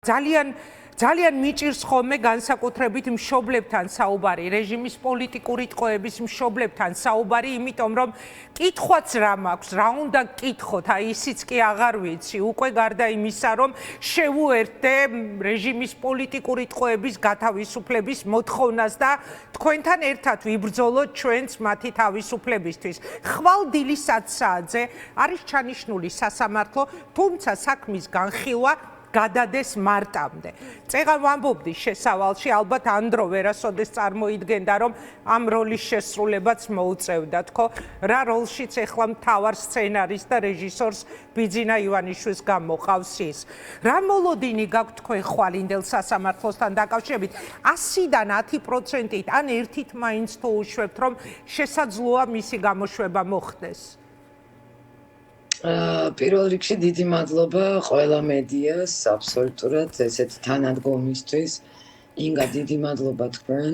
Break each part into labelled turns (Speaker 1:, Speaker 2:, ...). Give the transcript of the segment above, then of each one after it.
Speaker 1: ძალიან მიჭირს ხოლმე განსაკუთრებით მშობლებთან საუბარი, რეჟიმის პოლიტიკური ტყვეების მშობლებთან საუბარი, იმიტომ რომ კითხვაც რა მაქვს, რა უნდა გკითხოთ, აი ისიც კი აღარ ვიცი, უკვე გარდა იმისა, რომ შევუერთდე რეჟიმის პოლიტიკური ტყვეების გათავისუფლების მოთხოვნას და თქვენთან ერთად ვიბრძოლოთ ჩვენც მათი თავისუფლებისთვის. ხვალ დილის 10 საათზე არის ჩანიშნული სასამართლო, თუმცა საქმის განხილვა გადადეს მარტამდე. წეღან ვამბობდი შესავალში, ალბათ ანდრო ვერასოდეს წარმოიდგენდა, რომ ამ როლის შესრულებაც მოუწევდა, თქო, რა როლშიც ეხლა მთავარ სცენარის და რეჟისორს ბიძინა ივანიშვილს გამოყავს ის. რა მოლოდინი გაქვთ თქვენ ხვალინდელ სასამართლოსთან დაკავშირებით? 100-დან 10%-ით ან ერთით მაინც თუ უშვებთ, რომ შესაძლოა მისი გამოშვება მოხდეს?
Speaker 2: პირველ რიგში დიდი მადლობა ყველა მედიას, აბსოლუტურად ესეთი თანადგომისთვის. ინგა დიდი მადლობა თქვენ,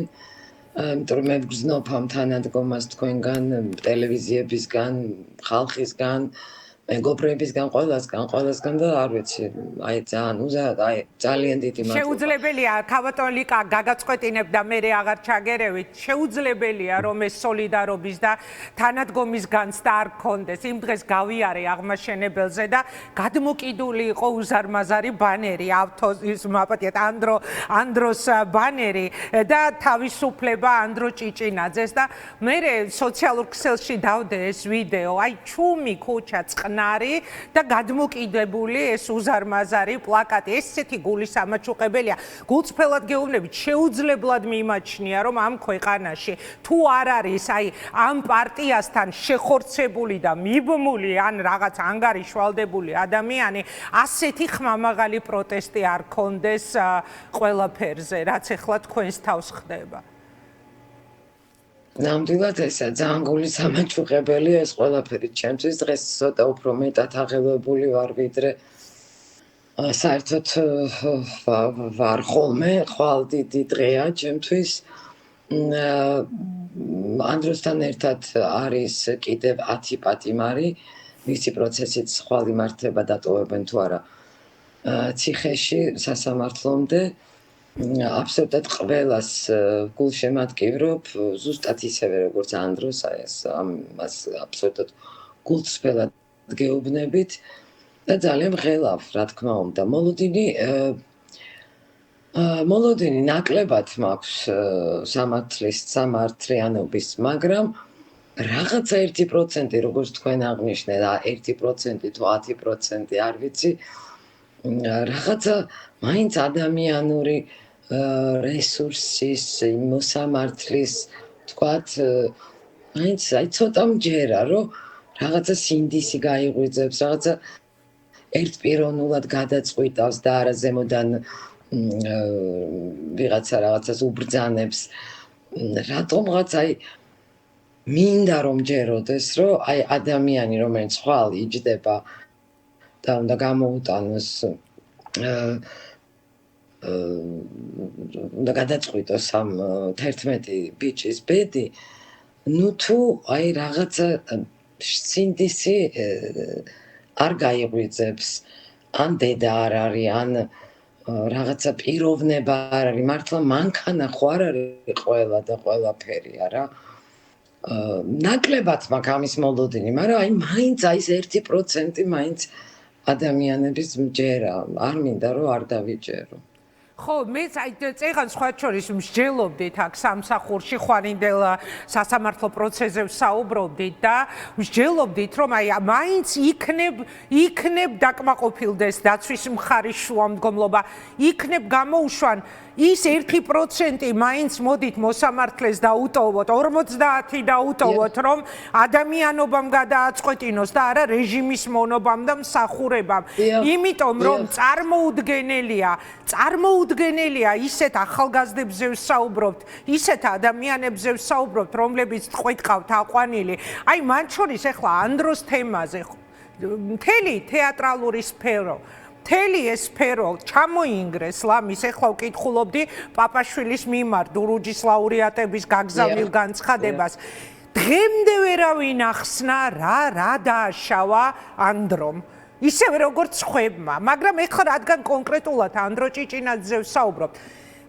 Speaker 2: იმიტომ რომ მე ვგრძნობ ამ თანადგომას თქვენგან, ტელევიზიებისგან, ხალხისგან, მეგობრებისგან, ყველასგან და არ ვიცი, აი ძალიან დიდი მადლობა.
Speaker 1: შეუძლებელია, ქავატონიკა გაგაწყვეტინებ და მე აღარ ჩაგერევით. შეუძლებელია რომ ეს სოლიდარობის და თანადგომის განცდა არ გქონდეს. იმ დღეს გავიარე აღმაშენებელზე და გადმოკიდული იყო უზარმაზარი ბანერი, მაპატიეთ ანდროს ბანერი და თავისუფლება ანდრო ჭიჭინაძეს და მე სოციალურ ქსელში დავდე ეს ვიდეო, აი ჩუმი ქუჩა წყნარი და გადმოკიდებული ეს უზარმაზარი პლაკატი. ესეთი გულისამაჩუყებელია. გულწრფელად გეუბნებით, შეუძლებლად მიმაჩნია, რომ ამ ქვეყანაში თუ არ არის აი ამ პარტიასთან შეხორცებული და მიბმული ან რაღაც ანგარიშვალდებული ადამიანი, ასეთი ხმამაღალი პროტესტი არ გქონდეს ყველაფერზე, რაც ეხლა თქვენს თავს ხდება.
Speaker 2: ნამდვილად ესა ძალიან გულისამაჩუყებელია ეს ყველაფერი ჩემთვის. დღეს ცოტა უფრო მეტად აღელვებული ვარ, ვიდრე საერთოდ ვარ ხოლმე, ხვალ დიდი დღეა ჩემთვის. ანდროსთან ერთად არის კიდევ 10 პატიმარი, მისი პროცესიც ხვალ იმართება, დატოვებენ თუ არა ციხეში სასამართლომდე. აბსოლუტურად ყველას გულშემატკივრობ, ზუსტად ისევე როგორც ანდროს, აი ამას აბსოლუტურად გულწრფელად გეუბნებით და ძალიან მღელავ, რა თქმა უნდა. მოლოდინი ნაკლებად მაქვს სამართლიანობის, მაგრამ რაღაცა 1%, როგორც თქვენ აღნიშნეთ, 1% თუ 10% არ ვიცი, რაღაცა მაინც ადამიანური რესურსის, მოსამართლის, თქვათ, მაინც აი ცოტა მჯერა, რომ რაღაცა სინდისი გაიღვიძებს, რაღაცა ერთპიროვნულად გადაწყვიტავს და არა ზემოდან ვიღაცა რაღაცას უბრძანებს. რატომღაც აი მინდა რომ ჯეროდეს, რომ აი ადამიანი, რომელიც ხვალ იჯდება და უნდა გამოუტანოს, უნდა გადაწყვიტოს ამ 11 ბიჭის ბედი, ნუ თუ აი რაღაცა სინდისი არ გაიღვიძებს, ან დედა არ არის, ან რაღაცა პიროვნება არ არის, მართლა მანქანა ხო არ არის ყველა და ყველაფერი არა. ნაკლებად მაქვს ამის მოლოდინი, მაგრამ აი მაინც აი ეს 1% მაინც ადამიანების მჯერა, არ მინდა რომ არ დავიჯერო.
Speaker 1: ხო, მეც აი წეღან სხვა შორის მსჯელობდით აქ სამსახურში, ხვალინდელ სასამართლო პროცესზე ვსაუბრობდით და მსჯელობდით, რომ აი მაინც იქნებ დაკმაყოფილდეს დაცვის მხარის შუამდგომლობა, იქნებ გამოუშვან ის 1% მაინც მოდით მოსამართლეს დაუტოვოთ, 50 დაუტოვოთ, რომ ადამიანობამ გადააწყვეტინოს და არა რეჟიმის მონობამ და მსახურებამ. იმიტომ რომ წარმოუდგენელია ისეთ ახალგაზრდებზე ვსაუბრობთ, ისეთ ადამიანებზე ვსაუბრობთ, რომლებიც ტყვეთყავთ აყვანილი. აი მან შორის ეხლა ანდროს თემაზე მთელი თეატრალური სფერო მთელი ეს სფერო ჩამოინგრეს ლამის. ეხლა ვკითხულობდი პაპაშვილის მიმართ დურუჯის ლაურეატების გაგზავნილ განცხადებას. დღემდე ვერავინ ახსნა რა დააშავა ანდრომ. ისევე როგორც ხვებმა, მაგრამ ეხლა რადგან კონკრეტულად ანდრო ჭიჭინაძე ვსაუბრობ,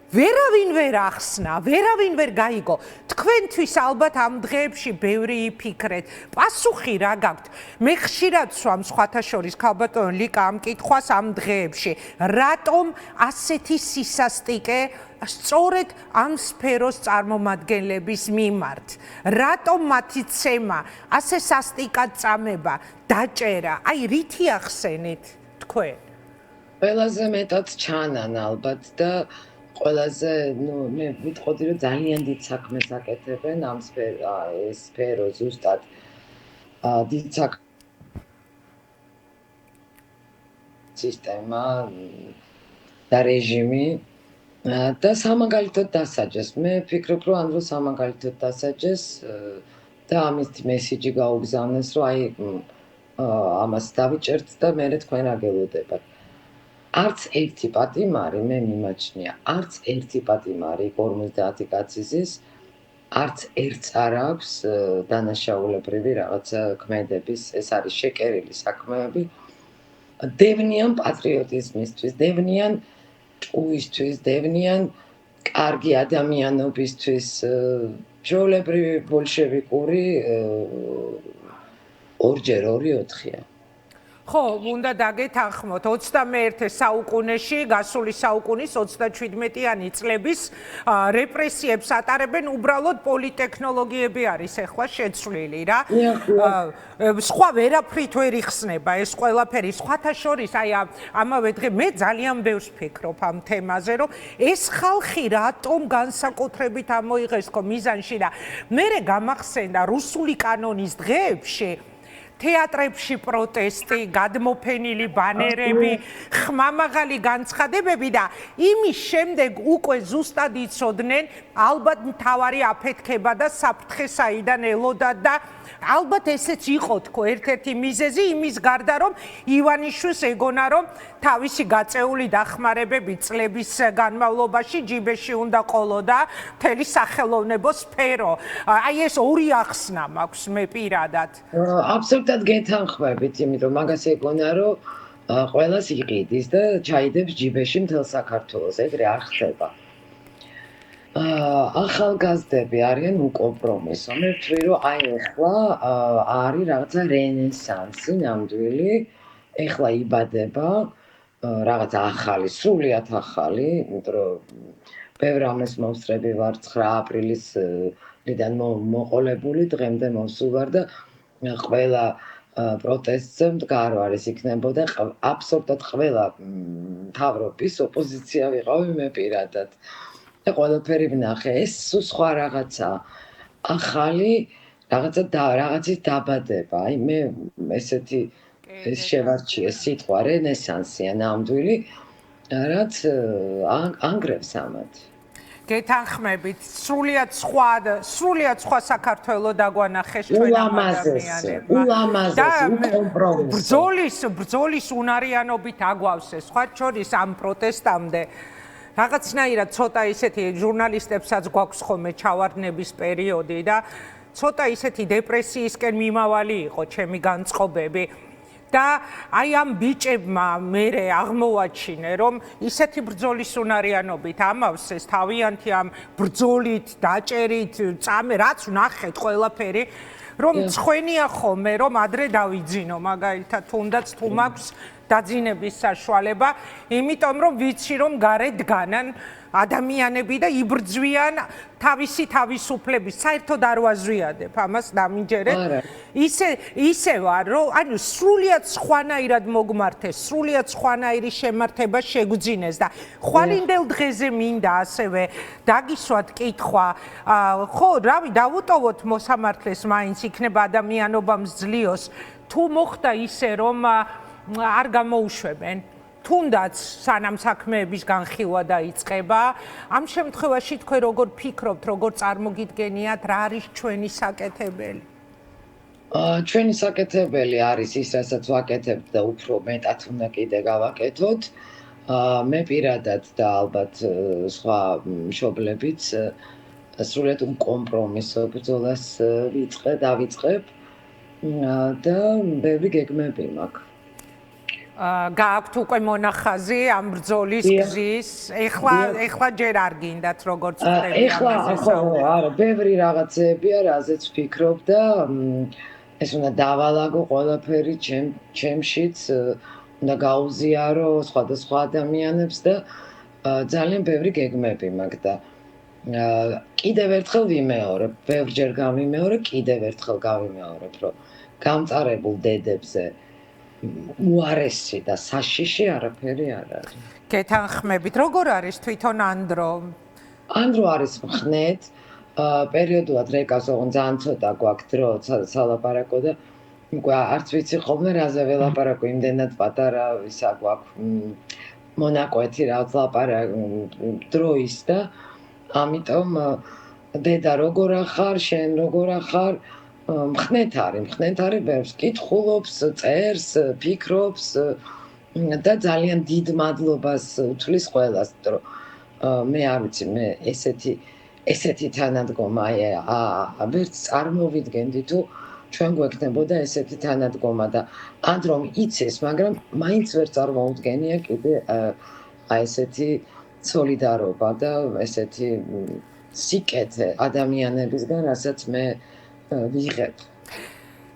Speaker 1: ვერავინ ვერ ახსნა, ვერავინ ვერ გაიგო. თქვენთვის ალბათ ამ დღეებში ბევრი იფიქრეთ. პასუხი რა გაქვთ? მე ხშირად ვსვამ სხვათა შორის ქალბატონ ლიკა ამ კითხვას ამ დღეებში. რატომ ასეთი სისასტიკე სწორედ ამ სფეროს წარმომადგენლების მიმართ? რატომ მათი ცემა, ასე სასტიკად წამება, დაჭერა? აი რითი ახსენით თქვენ?
Speaker 2: ყველაზე მეტად ჩანან ალბათ და ყველაზე, მე ვიტყოდი, რომ ძალიან დიდ საქმეს აკეთებენ ამ სფერო ზუსტად დიდ სისტემა და რეჟიმი და სამაგალითოდ დასაჯეს. მე ვფიქრობ, რომ ანდრო სამაგალითოდ დასაჯეს და ამის მესიჯი გაუგზავნეს, რომ აი ამას დავიჭერთ და მე თქვენ რა გელოდებათ. არც ერთი პატიმარი მე მიმაჩნია, არც ერთი პატიმარი 50 კაცის არც ერთს არ აქვს დანაშაულებრივი რაღაცა ქმედების, ეს არის შეკერილი საქმეები. დევნიან პატრიოტიზმისთვის, დევნიან ჭუისთვის, დევნიან კარგი ადამიანობისთვის, ჩვეულებრივი ბოლშევიკური 2x2 4-ია.
Speaker 1: ხო, უნდა დაგეთანხმოთ 21 საუკუნეში, გასული საუკუნის 37-იანი წლების რეპრესიებს ატარებენ უბრალოდ პოლიტექნოლოგიები არის ახლა შეცვლილი რა. სხვა ვერაფრით ვერ იხსნება ეს ყველაფერი. სხვათა შორის აი ამავე დღე მე ძალიან ბევრს ფიქრობ ამ თემაზე, რომ ეს ხალხი რატომ განსაკუთრებით ამოიღეს ხო მიზანში და მერე გამახსენდა რუსული კანონის დღეებში თეატრებში პროტესტი, გადმოფენილი ბანერები, ხმამაღალი განცხადებები და იმის შემდეგ უკვე ზუსტად იცოდნენ ალბათ მთავარი აფეთქება და საფრთხე საიდან ელოდა და ალბათ ესეც იყო თქო ერთ-ერთი მიზეზი იმის გარდა რომ ივანიშვილს ეგონა რომ თავისი გაწეული დახმარებები წლების განმავლობაში ჯიბეში უნდა ყოლოდა მთელი სახელოვნებო სფერო. აი ეს ორი ახსნა მაქვს მე პირადად.
Speaker 2: აბსოლუტურად გეთანხმებით, იმიტომ მაგას ეგონა რომ ყველას იყიდის და ჩაიდებს ჯიბეში მთელ საქართველოს. ეგრე არ ხდება. ახალგაზრდები არიან უკომპრომისო. მე ვთვლი, რომ აი ახლა არის რაღაცა რენესანსი ნამდვილი, ახლა იბადება რაღაცა ახალი, სრულიად ახალი, იმიტომ რომ ბევრ ამას მომსწრები ვარ 9 აპრილისიდან მოყოლებული, დღემდე მოსულ ვარ და ყველა პროტესტზე მდგარო არის იქნებოდა აბსოლუტურად ყველა მთავრობის ოპოზიცია ვიყავი მე პირადად. და ყველაფერი ვნახე, ეს სხვა რაღაცა ახალი რაღაცის დაბადება. აი მე ესეთი ეს შევარჩიე სიტყვა რენესანსია ნამდვილი, რაც ანგრევს ამათ.
Speaker 1: გეთანხმებით, სრულიად სხვა საქართველო დაგვანახეს ჩვენამ ადამიანებმა.
Speaker 2: ულამაზესი, უკომპრომისო.
Speaker 1: ბრძოლის უნარიანობით აგვავს ეს, სხვა შორის ამ პროტესტამდე. რაღაცნაირად ცოტა ისეთი ჟურნალისტებსაც გვაქვს ხოლმე ჩავარდნების პერიოდი და ცოტა ისეთი დეპრესიისკენ მიმავალი იყო ჩემი განწყობები. და აი ამ ბიჭებმა მერე აღმოვაჩინე, რომ ისეთი ბრძოლის უნარიანობით ამავს ეს თავიანთი ამ ბრძოლით, დაჭერით, რაც ვნახეთ ყველაფერი, რომ მწხვენია ხოლმე, რომ ადრე დავიძინო, მაგალითად, თუნდაც თუ მაქვს დაძინების საშუალება, იმიტომ რომ ვიცი, რომ გარეთ დგანან ადამიანები და იბრძვიან თავისი თავისუფლების, საერთოდ არ ვაზვიადებ ამას დამიჯერეთ. ისე ვარ, რომ ანუ სრულიად სხვანაირად მოგმართეს, სრულიად სხვანაირი შემართება შეგვძინეს და ხვალინდელ დღეზე მინდა ასევე დაგისვათ კითხვა, ხო, რავი, დავუტოვოთ მოსამართლეს მაინც იქნება ადამიანობამ ძლიოს, თუ მოხდა ისე, რომ არ გამოუშვებენ. თუნდაც სანამ საქმეების განხილვა დაიწყება, ამ შემთხვევაში თქვენ როგორ ფიქრობთ, როგორ წარმოგიდგენიათ, რა არის ჩვენი საკეთებელი?
Speaker 2: ჩვენი საკეთებელი არის ის, რასაც ვაკეთებთ და უფრო მეტად უნდა კიდე გავაკეთოთ. მე პირადად და ალბათ სხვა მშობლებიც სრულიად უკომპრომისო ბრძოლას დავიწყებ და ბევრი გეგმები მაქვს.
Speaker 1: გააქვთ უკვე მონახაზი ამ ბრძოლის გზის. ეხლა ჯერ არ გინდათ როგორც ხდება
Speaker 2: ეხლა ხო არა ბევრი რაღაცებია რაზეც ვფიქრობ და ეს უნდა დავალაგო ყველაფერი ჩემშიც უნდა გაუზიარო სხვადასხვა ადამიანებს და ძალიან ბევრი გეგმები მაქვს და კიდევ ერთხელ ვიმეორებ, ბევრჯერ გავიმეორებ, კიდევ ერთხელ გავიმეორებ, რომ გამწარებულ დედებზე უარესი და საშიში არაფერი არ არის.
Speaker 1: გეთანხმებით, როგორ არის თვითონ ანდრო?
Speaker 2: ანდრო არის მხნედ, პერიოდულად რეკას ოღონდ ძალიან ცოტა გვაქვს დრო სალაპარაკო და უკვე არც ვიცი ხოლმე რაზე ველაპარაკო, იმდენად პატარა ისა გვაქვს მონაკვეთი რაღაც ლაპარაკ დროის და ამიტომ დედა როგორ ახარ, შენ როგორ ახარ, მხნედ არის ბევრს კითხულობს, წერს, ფიქრობს და ძალიან დიდ მადლობას უთვლის ყველას, რომ მე არ ვიცი, მე ესეთი თანადგომა ვერც წარმოვიდგენდი თუ ჩვენ გვექნებოდა ესეთი თანადგომა და ანდრომ იცის, მაგრამ მაინც ვერ წარმოუდგენია კიდე ესეთი სოლიდარობა და ესეთი სიკეთე ადამიანებისგან, რასაც მე ვიღებ.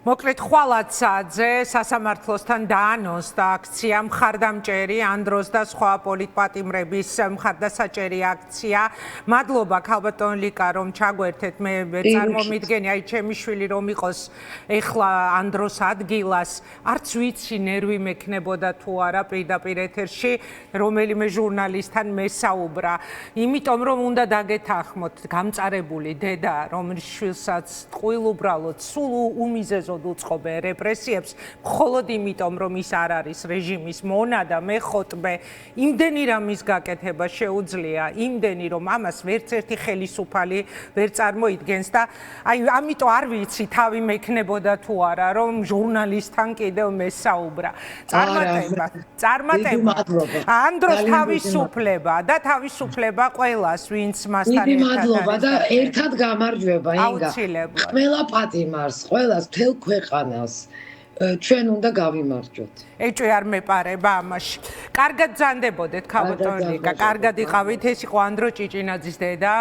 Speaker 1: მოკლედ ხვალაცაძე სასამართლოსთან დაანონსდა აქცია მხარდამჭერი ანდროს და სხვა პოლიტპატიმრების მხარდასაჭერი აქცია. მადლობა ქალბატონ ლიკა რომ ჩაგვერთეთ. მე წარმომიდგენი აი ჩემი შვილი რომ იყოს ეხლა ანდროს ადგილას არც ვიცი ნერვი მექნებოდა თუ არა პირდაპირ ეთერში რომელიმე ჟურნალისტთან მესაუბრა. იმიტომ რომ უნდა დაგეთანხმოთ გამწარებული დედა რომლის შვილსაც ტყუილ უბრალოდ სულ უმიზეზო უწყობენ რეპრესიებს მხოლოდ იმიტომ რომ ის არ არის რეჟიმის მონა და მეხოტბე იმდენი რამის გაკეთება შეუძლია იმდენი რომ ამას ვერც ერთი ხელისუფალი ვერ წარმოიდგენს და აი ამიტომ არ ვიცი თავი მექნებოდა თუ არა რომ ჟურნალისტთან კიდევ მესაუბრა წარმატება ანდროს თავისუფლება და თავისუფლება ყველას ვინც მასთან
Speaker 2: ერთად მადლობა და ერთად გამარჯვება ინგა ყველა პატიმარს ყველას მთელ ქვეყანას ჩვენ უნდა გავიმარჯვოთ.
Speaker 1: ეჭვი არ მეპარება ამაში. კარგად ბრძანდებოდეთ ქალბატონ ლიკა, კარგად იყავით. ეს იყო ანდრო ჭიჭინაძის დედა.